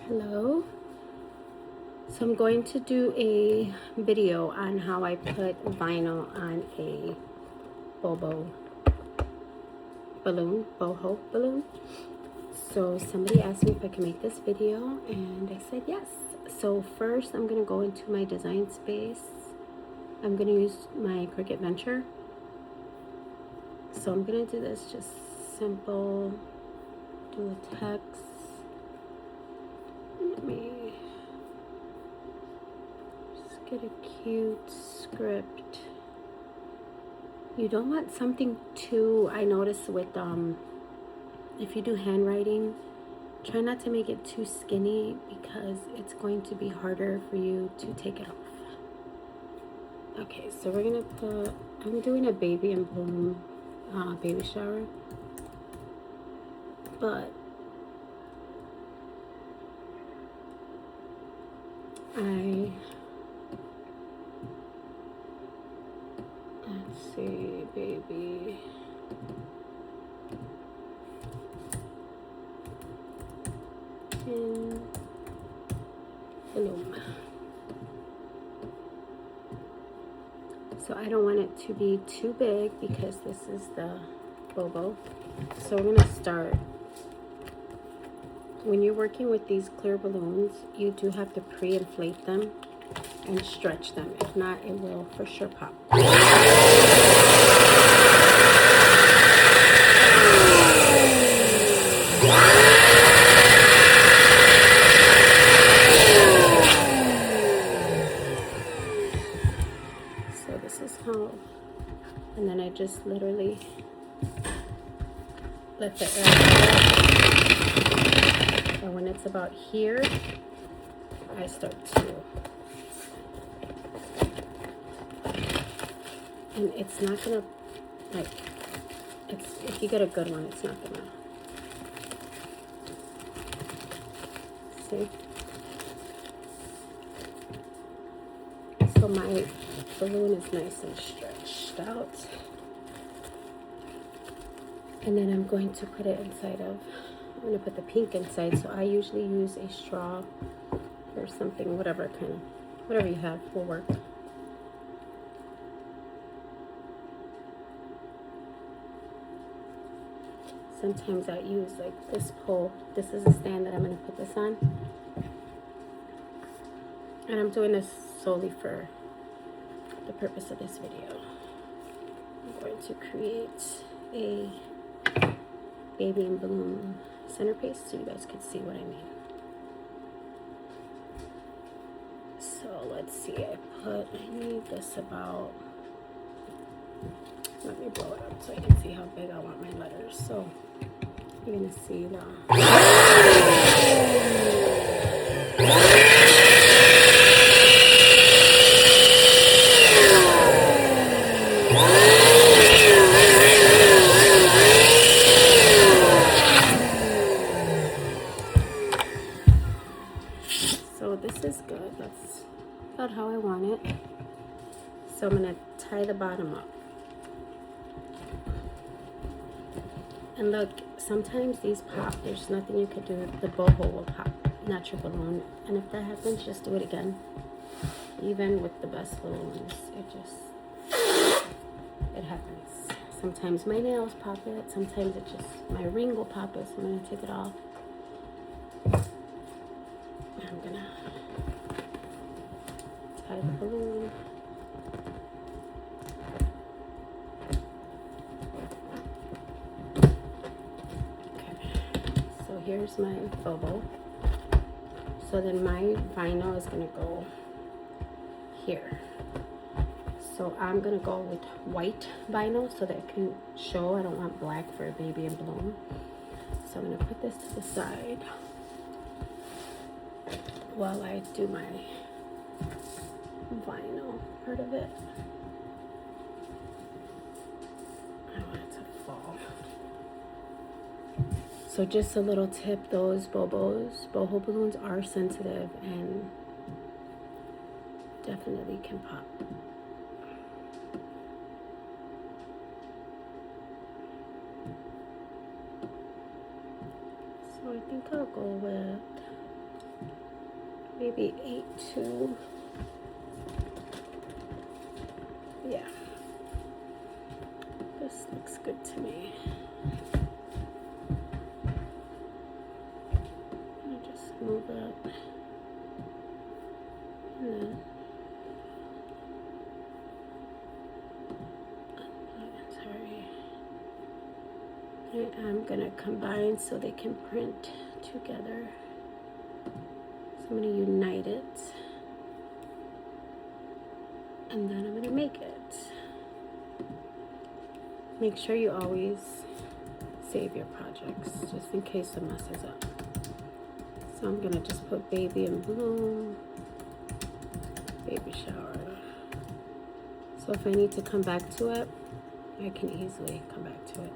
Hello. So I'm going to do a video on how I put vinyl on a boho balloon. So somebody asked me if I can make this video and I said yes. So first I'm going to go into my design space. I'm going to use my Cricut Venture. So I'm going to do this just simple, do a text. Let me get a cute script. You don't want something too, I notice with if you do handwriting, try not to make it too skinny because it's going to be harder for you to take it off. Okay, so we're gonna put, I'm doing a baby and bloom baby shower, but let's see, baby. And bloom. So I don't want it to be too big because this is the boho. So we're gonna start. When you're working with these clear balloons, you do have to pre-inflate them and stretch them. If not, it will for sure pop. So this is how, and then I just literally let the air out. And when it's about here, I start to. And it's not gonna, like, if you get a good one, it's not gonna, see? So my balloon is nice and stretched out. And then I'm going to put it inside of, I'm gonna put the pink inside. So I usually use a straw or something, whatever you have will work. Sometimes I use like this pole. This is a stand that I'm going to put this on. And I'm doing this solely for the purpose of this video. I'm going to create a baby and balloon centerpiece so you guys can see what I mean. So let's see, I need this about, let me blow it up so I can see how big I want my letters. So you're gonna see the so this is good. That's about how I want it. So I'm gonna tie the bottom up. And look, sometimes these pop. There's nothing you could do. The boho will pop, not your balloon. And if that happens, just do it again. Even with the best balloons, it happens. Sometimes my nails pop it. Sometimes it just, my ring will pop it. So I'm gonna take it off. I'm gonna tie the balloon. Here's my boho. So then my vinyl is gonna go here. So I'm gonna go with white vinyl so that it can show. I don't want black for a baby and bloom. So I'm gonna put this to the side while I do my vinyl part of it. I want it to fall. So just a little tip, those boho balloons are sensitive and definitely can pop. So I think I'll go with maybe 8 too. Yeah, this looks good to me. I'll just move it, and then I'm gonna combine so they can print together. So I'm gonna unite it, and then I'm gonna make it. Make sure you always save your projects just in case it messes up. So I'm gonna just put baby in bloom, baby shower. So if I need to come back to it, I can easily come back to it.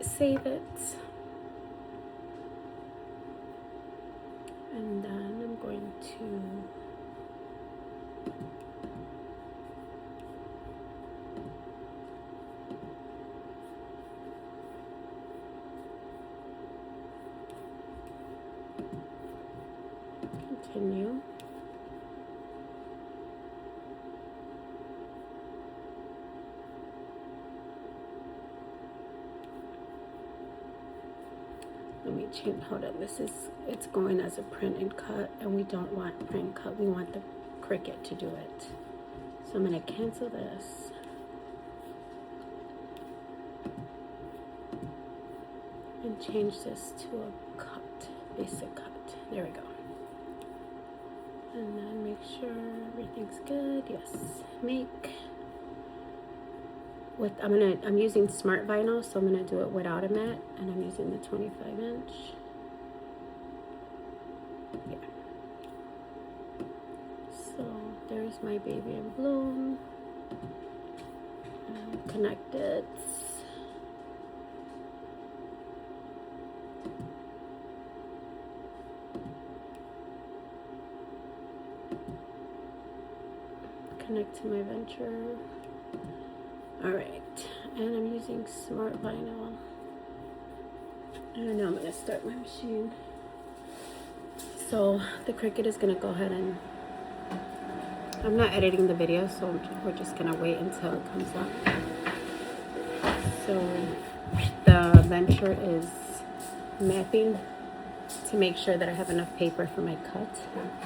Save it. And then I'm going to continue. Let me change, hold on, it's going as a print and cut, and we don't want print and cut, we want the Cricut to do it. So I'm gonna cancel this. And change this to a cut, basic cut. There we go. And then make sure everything's good, yes. Make. With, I'm using smart vinyl, so I'm gonna do it without a mat, and I'm using the 25-inch. Yeah. So there's my baby in bloom. Connect it. Connect to my venture. All right, and I'm using smart vinyl. And now I'm gonna start my machine. So the Cricut is gonna go ahead and, I'm not editing the video, so we're just gonna wait until it comes up. So the venture is mapping to make sure that I have enough paper for my cut,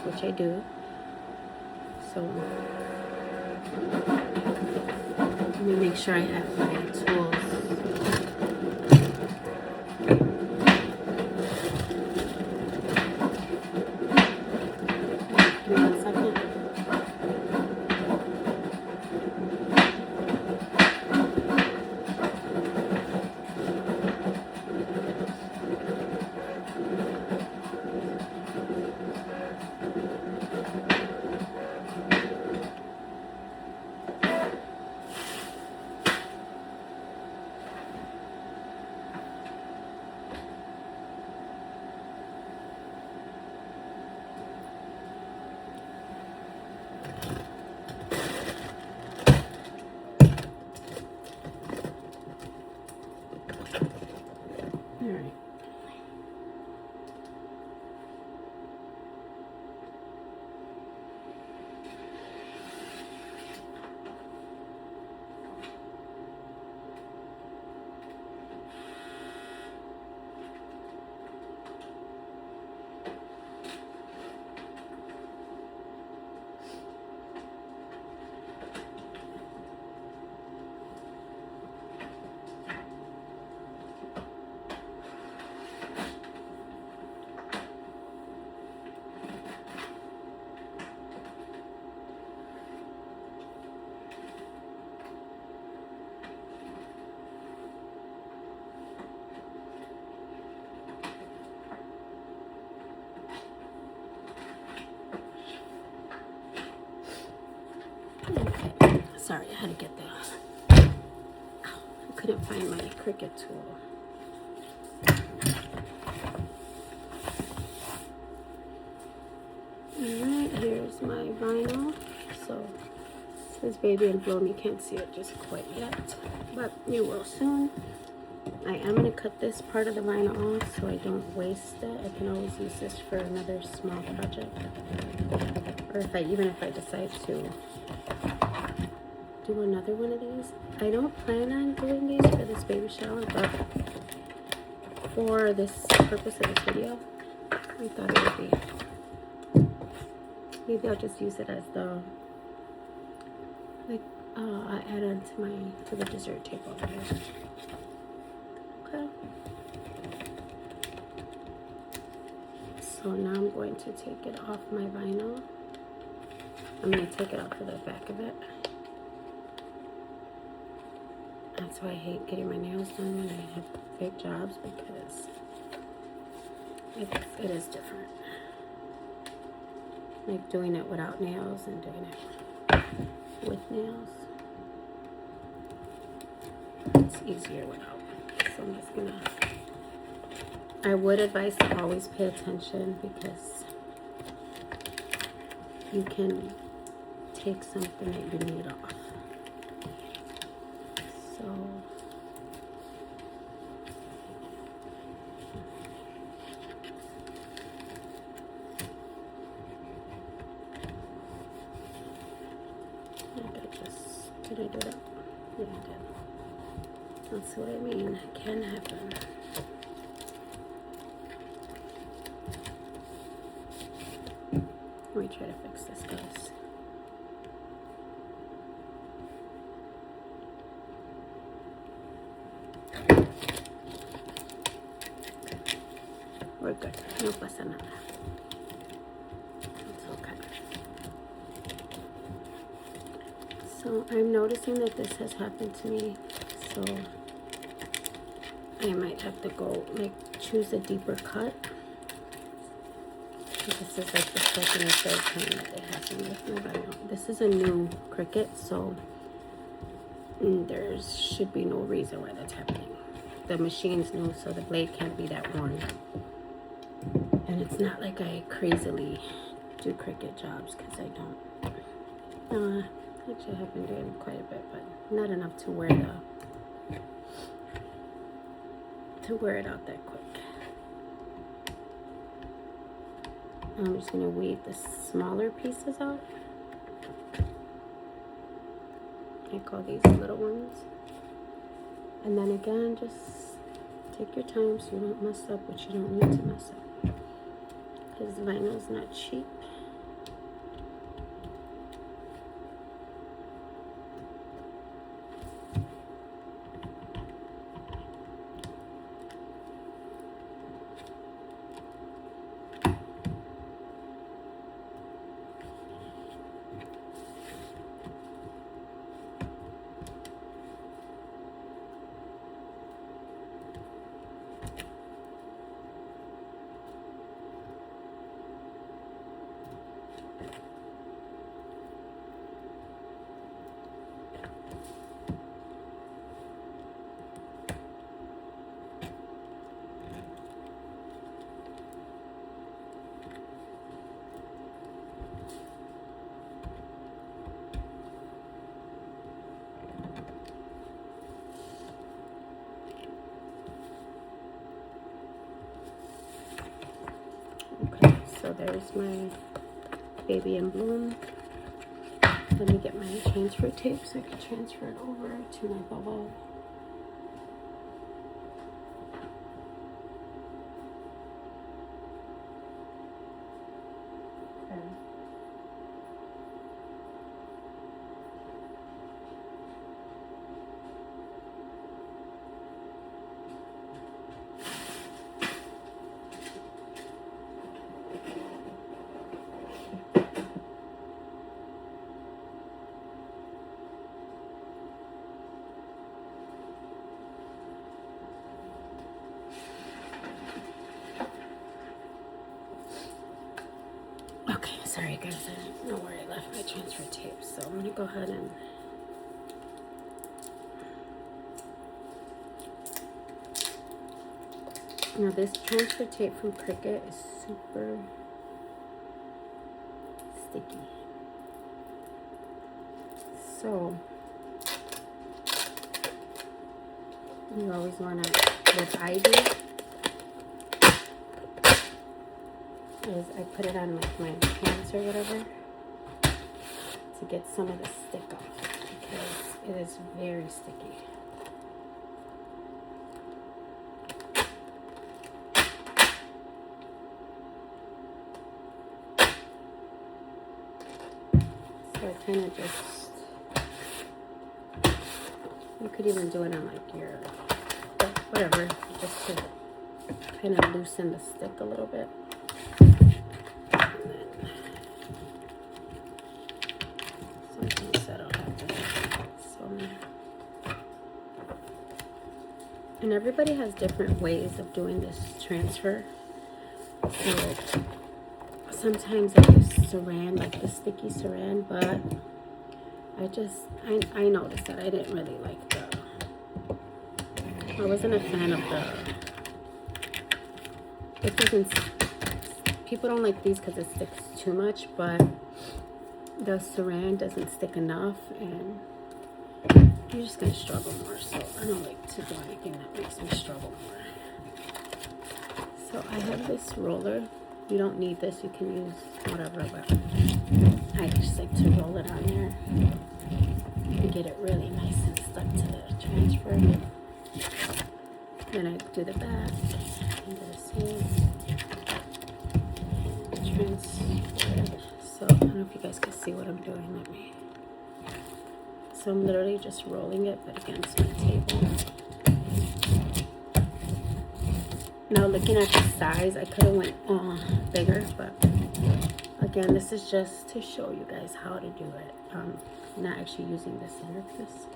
which I do. So let me make sure I have my tools. Give me 1 second. All right. Okay. Sorry, I had to get the. Ow, I couldn't find my Cricut tool. Alright, here's my vinyl. So it says baby in bloom. You can't see it just quite yet, but you will soon. I am going to cut this part of the vinyl off so I don't waste it. I can always use this for another small project. Or even if I decide to do another one of these. I don't plan on doing these for this baby shower, but for this purpose of this video, I thought it would be, maybe I'll just use it as the, like, add-on to the dessert table over here. Okay. So now I'm going to take it off my vinyl. I'm going to take it off of the back of it. That's why I hate getting my nails done when I have big jobs, because it is different. Like doing it without nails and doing it with nails. It's easier without. So I'm just gonna, I would advise to always pay attention, because you can take something that you need off. So did I do that? Yeah, I did. That's what I mean. It can happen. Let me try to fix this, guys. We're good. No pasa nada. It's okay. So I'm noticing that this has happened to me. So I might have to go, like, choose a deeper cut. This is like the second or third time that it happened with my vinyl. This is a new Cricut, so there should be no reason why that's happening. The machine's new, so the blade can't be that worn. And it's not like I crazily do Cricut jobs, because I don't. Actually, I have been doing quite a bit, but not enough to wear it out that quick. I'm just gonna weed the smaller pieces out. I call these little ones. And then again, just take your time so you don't mess up what you don't need to mess up. Because vinyl's not cheap. So there's my baby in bloom. Let me get my transfer tape so I can transfer it over to my boho. Okay, sorry guys, I don't know where I left my transfer tape, so I'm gonna go ahead and now this transfer tape from Cricut is super sticky. So You always want to, what I do is I put it on like my hands or whatever to get some of the stick off, because it is very sticky. So I kind of just, you could even do it on like your, whatever, just to kind of loosen the stick a little bit. And everybody has different ways of doing this transfer. So sometimes I use saran, like the sticky saran, but I noticed that I didn't really like I wasn't a fan of people don't like these because it sticks too much, but the saran doesn't stick enough, and you're just going to struggle more. So I don't like to do anything that makes me struggle more. So I have this roller. You don't need this. You can use whatever, but I just like to roll it on there and get it really nice and stuck to the transfer. Then I do the back and do the same. Transfer. So I don't know if you guys can see what I'm doing. Let me. So I'm literally just rolling it, but against my table. Now looking at the size, I could have went bigger, but again, this is just to show you guys how to do it. Not actually using the centerpiece,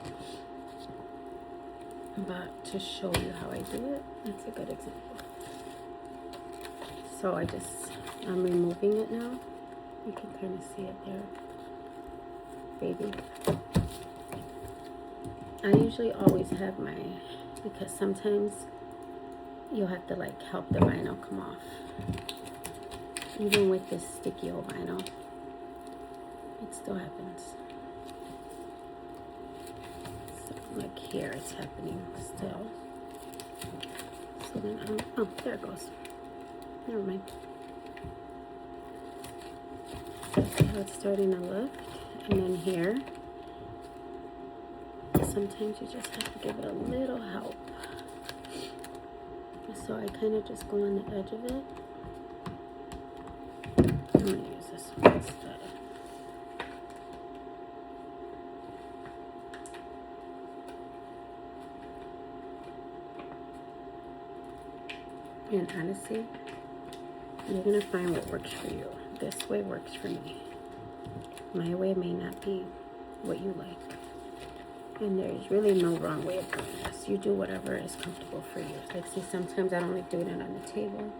but to show you how I do it. That's a good example. So I'm removing it now. You can kind of see it there, baby. I usually always have because sometimes you'll have to like help the vinyl come off. Even with this sticky old vinyl, it still happens. So like here it's happening still. So then oh, there it goes. Never mind. So see how it's starting to lift, and then here. Sometimes you just have to give it a little help. So I kind of just go on the edge of it. I'm going to use this one instead. And honestly, you're going to find what works for you. This way works for me. My way may not be what you like. And there's really no wrong way of doing this. You do whatever is comfortable for you. Like, see, sometimes I don't like doing it on the table.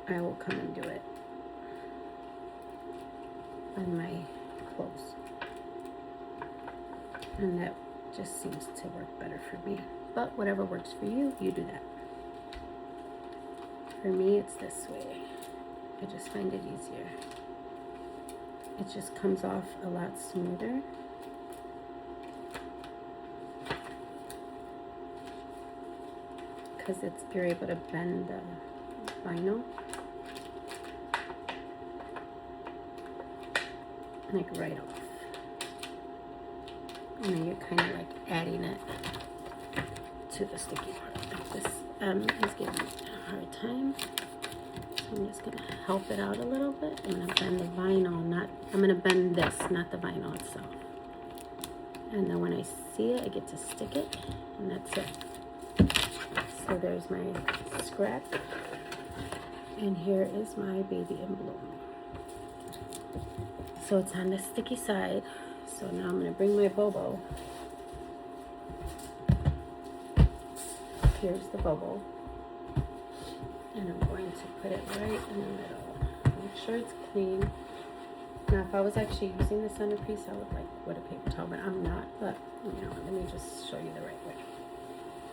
I will come and do it on my clothes. And that just seems to work better for me. But whatever works for you, you do that. For me, it's this way. I just find it easier. It just comes off a lot smoother. Because you're able to bend the vinyl like right off, and then you're kind of like adding it to the sticky part. Like this is giving me a hard time, so I'm just gonna help it out a little bit. I'm gonna bend the vinyl, I'm gonna bend this, not the vinyl itself. And then when I see it, I get to stick it, and that's it. So there's my scrap, and here is my baby in bloom. So it's on the sticky side. So now I'm going to bring my boho. Here's the boho, and I'm going to put it right in the middle. Make sure it's clean. Now, if I was actually using the centerpiece, I would like with a paper towel, but I'm not. But you know, let me just show you the right way.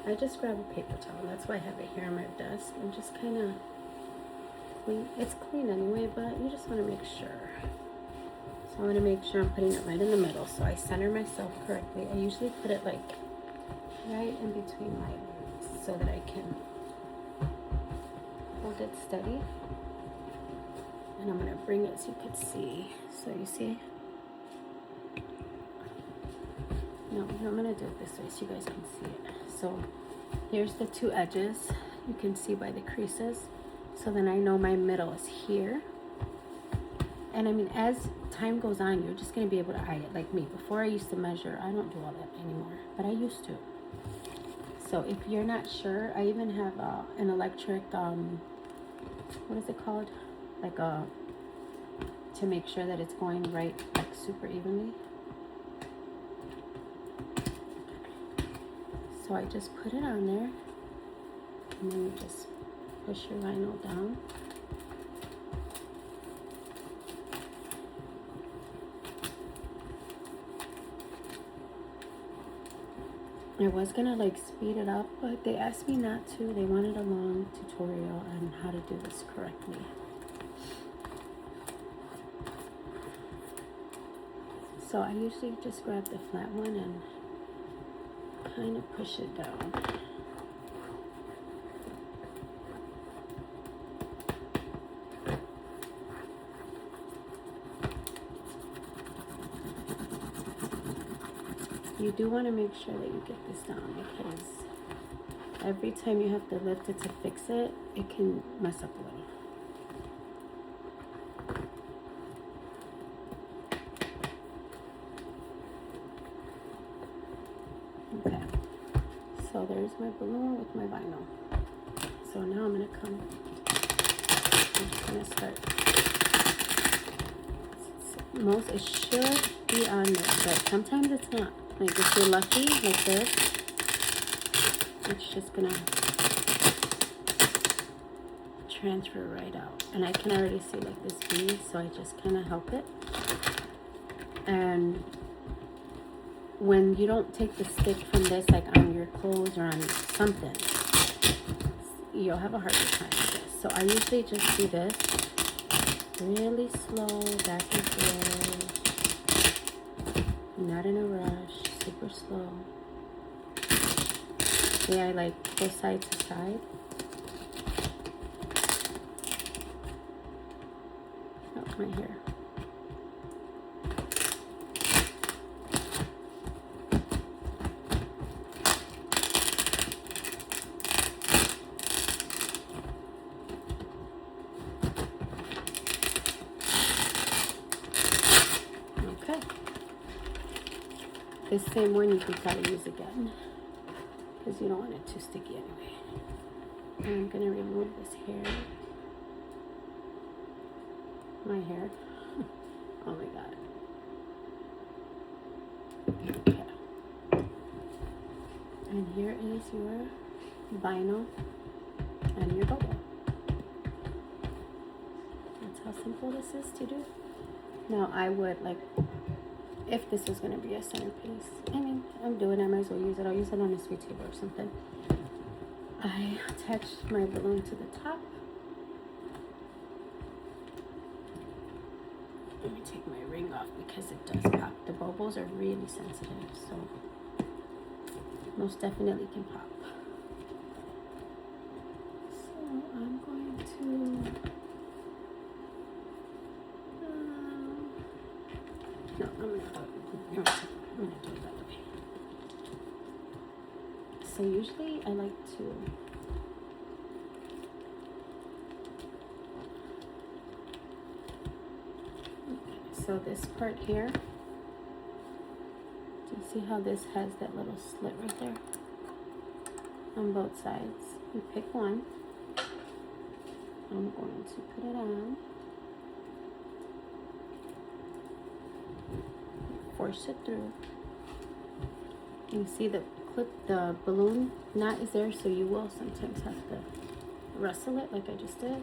I just grab a paper towel. That's why I have it here on my desk. And just kind of clean. It's clean anyway, but you just want to make sure. So I want to make sure I'm putting it right in the middle, so I center myself correctly. I usually put it like right in between my ears so that I can hold it steady. And I'm going to bring it so you could see. So you see? No, I'm going to do it this way so you guys can see it. So here's the two edges. You can see by the creases. So then I know my middle is here. And I mean, as time goes on, you're just going to be able to eye it like me. Before I used to measure. I don't do all that anymore, but I used to. So if you're not sure, I even have an electric, what is it called? Like to make sure that it's going right, like super evenly. So I just put it on there, and then you just push your vinyl down. I was gonna like speed it up, but they asked me not to. They wanted a long tutorial on how to do this correctly. So I usually just grab the flat one and kind of push it down. You do want to make sure that you get this down, because every time you have to lift it to fix it, it can mess up a little. Okay, so there's my balloon with my vinyl. So now I'm just gonna start. It should be on there, but sometimes it's not. Like if you're lucky, like this, it's just gonna transfer right out. And I can already see like this bead, so I just kind of help it. And when you don't take the stick from this, like on your clothes or on something, you'll have a harder time with this. So I usually just do this really slow, back and forth, not in a rush, super slow. See, I like go side to side. Oh, my hair. This same one you can try to use again, because you don't want it too sticky anyway. And I'm going to remove this hair. My hair. Oh my god. Okay. And here is your vinyl and your bubble. That's how simple this is to do. Now I would like, if this is going to be a centerpiece, I mean, I'm doing it, I might as well use it. I'll use it on a sweet table or something. I attached my balloon to the top. Let me take my ring off because it does pop. The bubbles are really sensitive, so most definitely can pop. So I'm going to... No, I'm gonna do it. No, I'm gonna do it that way. So usually I like to so this part here, do you see how this has that little slit right there on both sides? You pick one. I'm going to put it on. Force it through. You see the clip, the balloon knot is there, so you will sometimes have to wrestle it like I just did.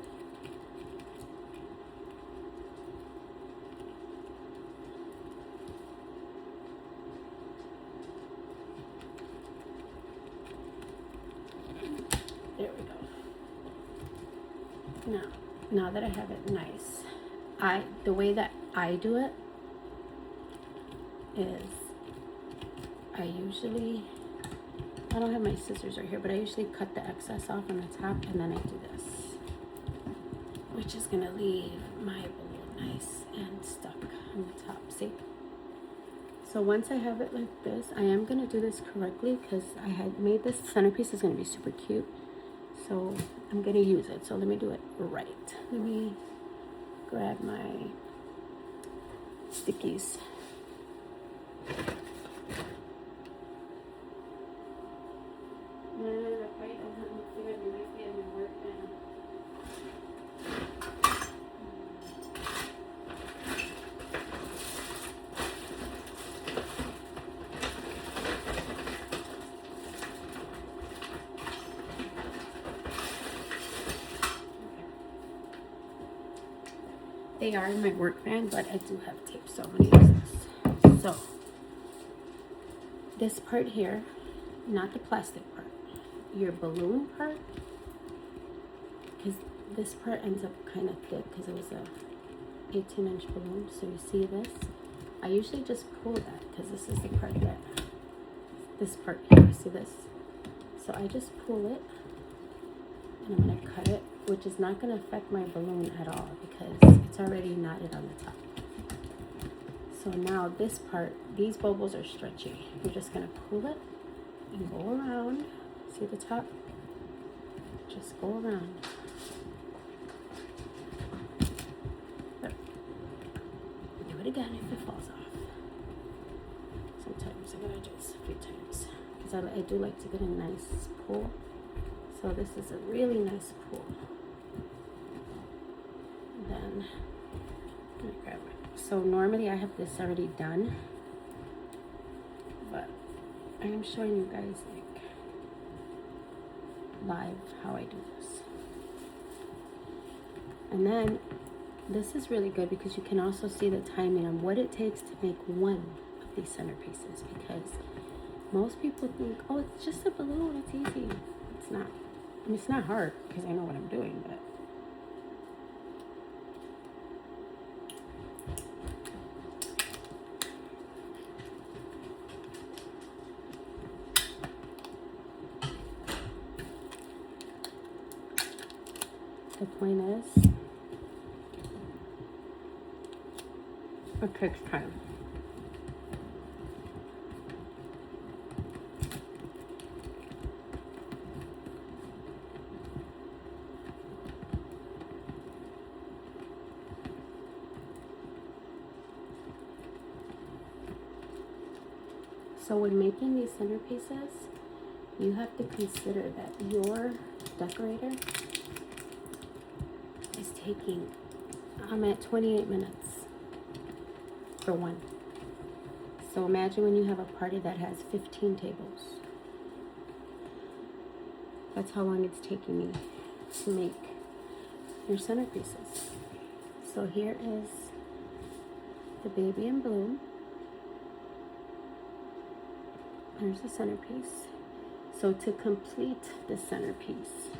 There we go. Now that I have it nice, the way that I do it is I usually I don't have my scissors right here, but I usually cut the excess off on the top, and then I do this, which is gonna leave my balloon nice and stuck on the top. See? So once I have it like this, I am gonna do this correctly because I had made this centerpiece is gonna be super cute. So I'm gonna use it. So let me do it right. Let me grab my stickies. They are in my work van, but I do have tape, so I'm gonna use this. So this part here, not the plastic part, your balloon part, because this part ends up kind of thick because it was a 18-inch balloon. So you see this? I usually just pull that because this is the part that, this part here, see this? So I just pull it and I'm gonna cut it, which is not gonna affect my balloon at all because it's already knotted on the top. So now this part, these bubbles are stretchy. You're just gonna pull it and go around. See the top? Just go around. There. Do it again if it falls off. Sometimes I'm gonna do this a few times because I do like to get a nice pull. So this is a really nice pull. Then let me grab it. So normally I have this already done, but I am showing you guys like live how I do this. And then this is really good because you can also see the timing on what it takes to make one of these centerpieces, because most people think, oh, it's just a balloon, it's easy. It's not. I mean, it's not hard because I know what I'm doing, but the point is, it takes time. So when making these centerpieces, you have to consider that your decorator is taking, I'm at 28 minutes for one. So imagine when you have a party that has 15 tables. That's how long it's taking me to make your centerpieces. So here is the baby in bloom. There's the centerpiece. So to complete the centerpiece,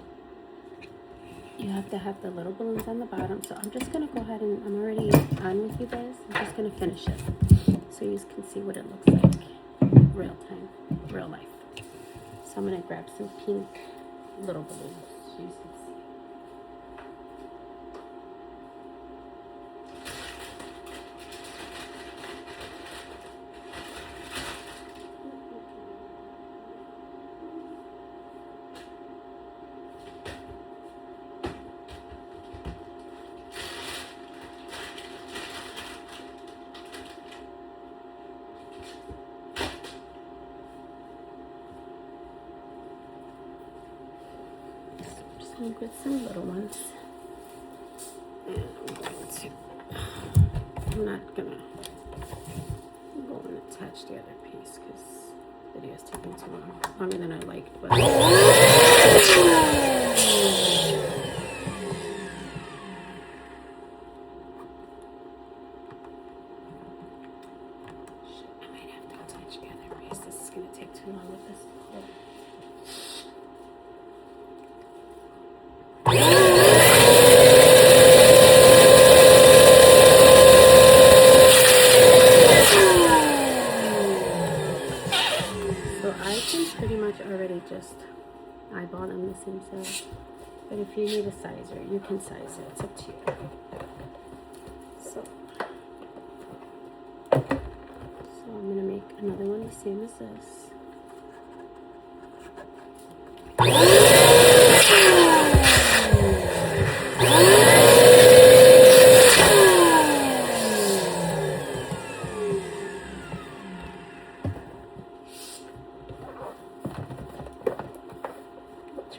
you have to have the little balloons on the bottom. So I'm just gonna go ahead and I'm already on with you guys. I'm just gonna finish it so you can see what it looks like real time, real life. So I'm gonna grab some pink little balloons so you can see. I'm going to get some little ones. And I'm not gonna go and attach the other piece because the video is taking too long. Longer than I liked, but I might have to attach the other piece. This is gonna take too long with this. to, but if you need a sizer, you can size it. It's up to you. So I'm gonna make another one the same as this.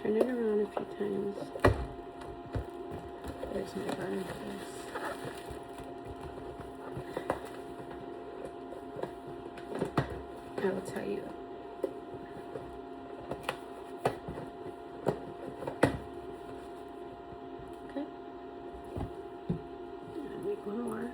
Turn it around a few times. There's my burn place. I will tell you. Okay. I'll make one more.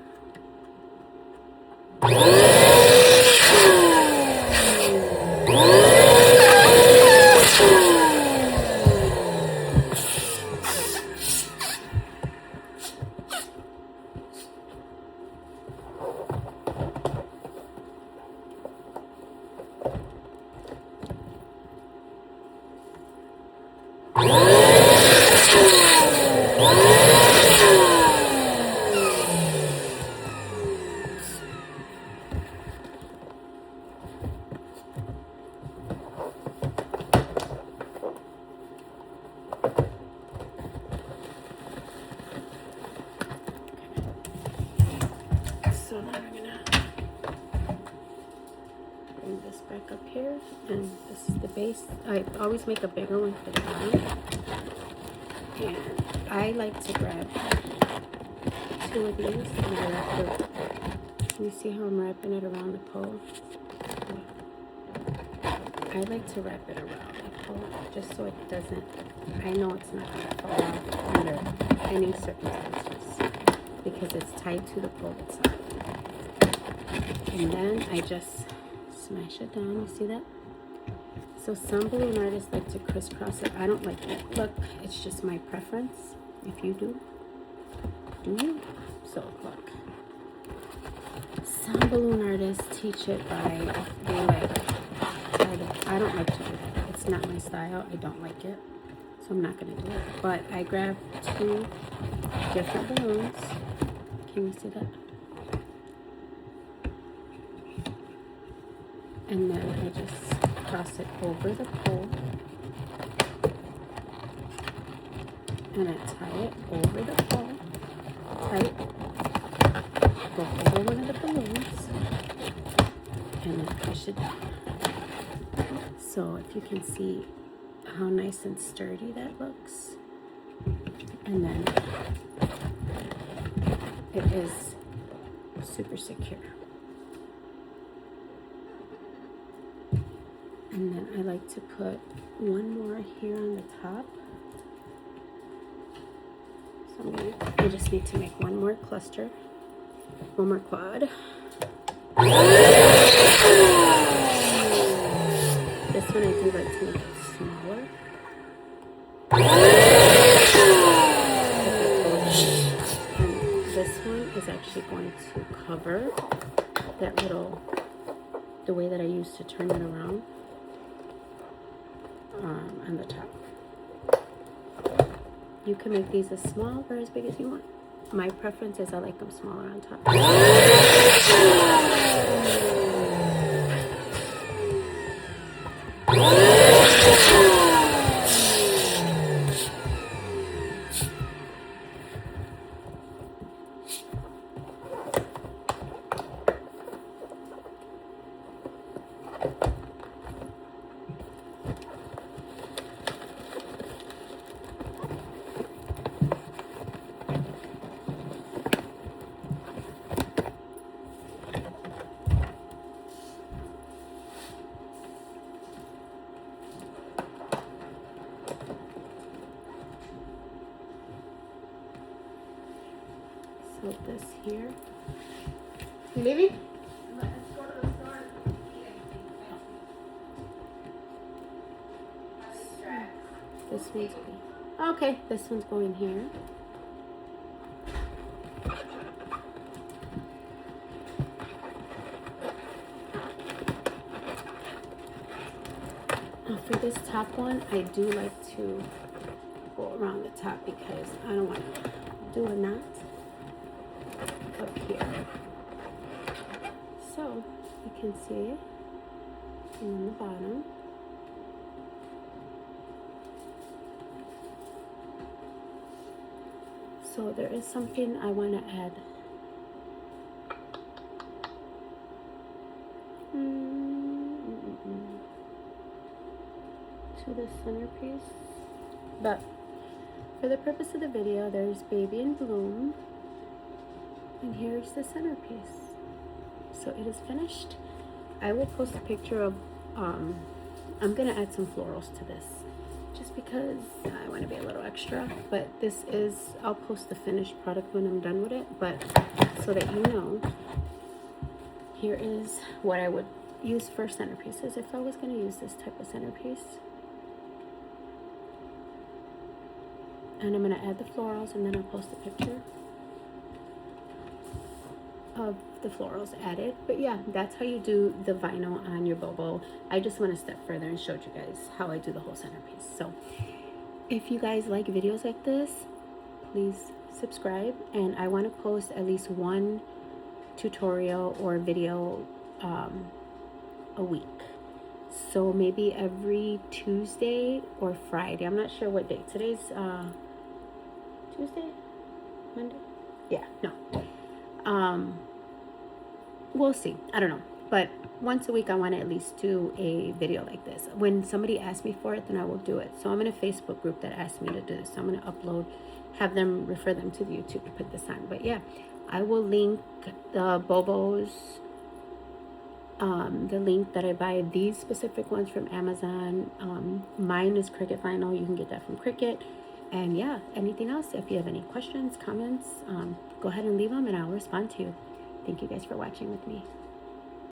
So now I'm gonna bring this back up here, and this is the base. I always make a bigger one for the bottom, and I like to grab 2 of these and I wrap it. You see how I'm wrapping it around the pole? I like to wrap it around the pole just so it doesn't, I know it's not going to fall off under any circumstances because it's tied to the pole itself. And then I just smash it down. You see that? So some balloon artists like to crisscross it. I don't like that look. It's just my preference. If you do you? So look. Some balloon artists teach it by they like I don't like to do that. It's not my style. I don't like it. So I'm not gonna do it. But I grab 2 different balloons. Can you see that? And then I just cross it over the pole. And I tie it over the pole. Tight. Go over one of the balloons. And then push it down. So if you can see how nice and sturdy that looks. And then it is super secure. And then I like to put one more here on the top. So I just need to make one more cluster, one more quad. This one I do like to make it smaller. And this one is actually going to cover that little, the way that I used to turn it around on the top. You can make these as small or as big as you want. My preference is I like them smaller on top. So this here. You leaving? Let's go to the store. This one's going. Okay, this one's going here. For this top one, I do like to go around the top because I don't want to do a knot up here. So you can see, and on the bottom. So there is something I want to add. To the centerpiece, but for the purpose of the video, there's Baby in Bloom, and here's the centerpiece. So it is finished. I will post a picture of, I'm gonna add some florals to this, just because I want to be a little extra, but this is, I'll post the finished product when I'm done with it, but so that you know, here is what I would use for centerpieces if I was going to use this type of centerpiece. And I'm going to add the florals, and then I'll post a picture of the florals added. But yeah, that's how you do the vinyl on your boho. I just went a step further and showed you guys how I do the whole centerpiece. So if you guys like videos like this, please subscribe, and I want to post at least one tutorial or video a week. So maybe every Tuesday or Friday. I'm not sure what day. Today's Tuesday? Monday? Yeah, no. We'll see. I don't know. But once a week I want to at least do a video like this. When somebody asks me for it, then I will do it. So I'm in a Facebook group that asked me to do this. So I'm going to upload, have them refer them to the YouTube to put this on. But yeah, I will link the bohos, the link that I buy these specific ones from Amazon. Mine is Cricut Vinyl. You can get that from Cricut. And yeah, anything else, if you have any questions, comments, go ahead and leave them and I'll respond to you. Thank you guys for watching with me.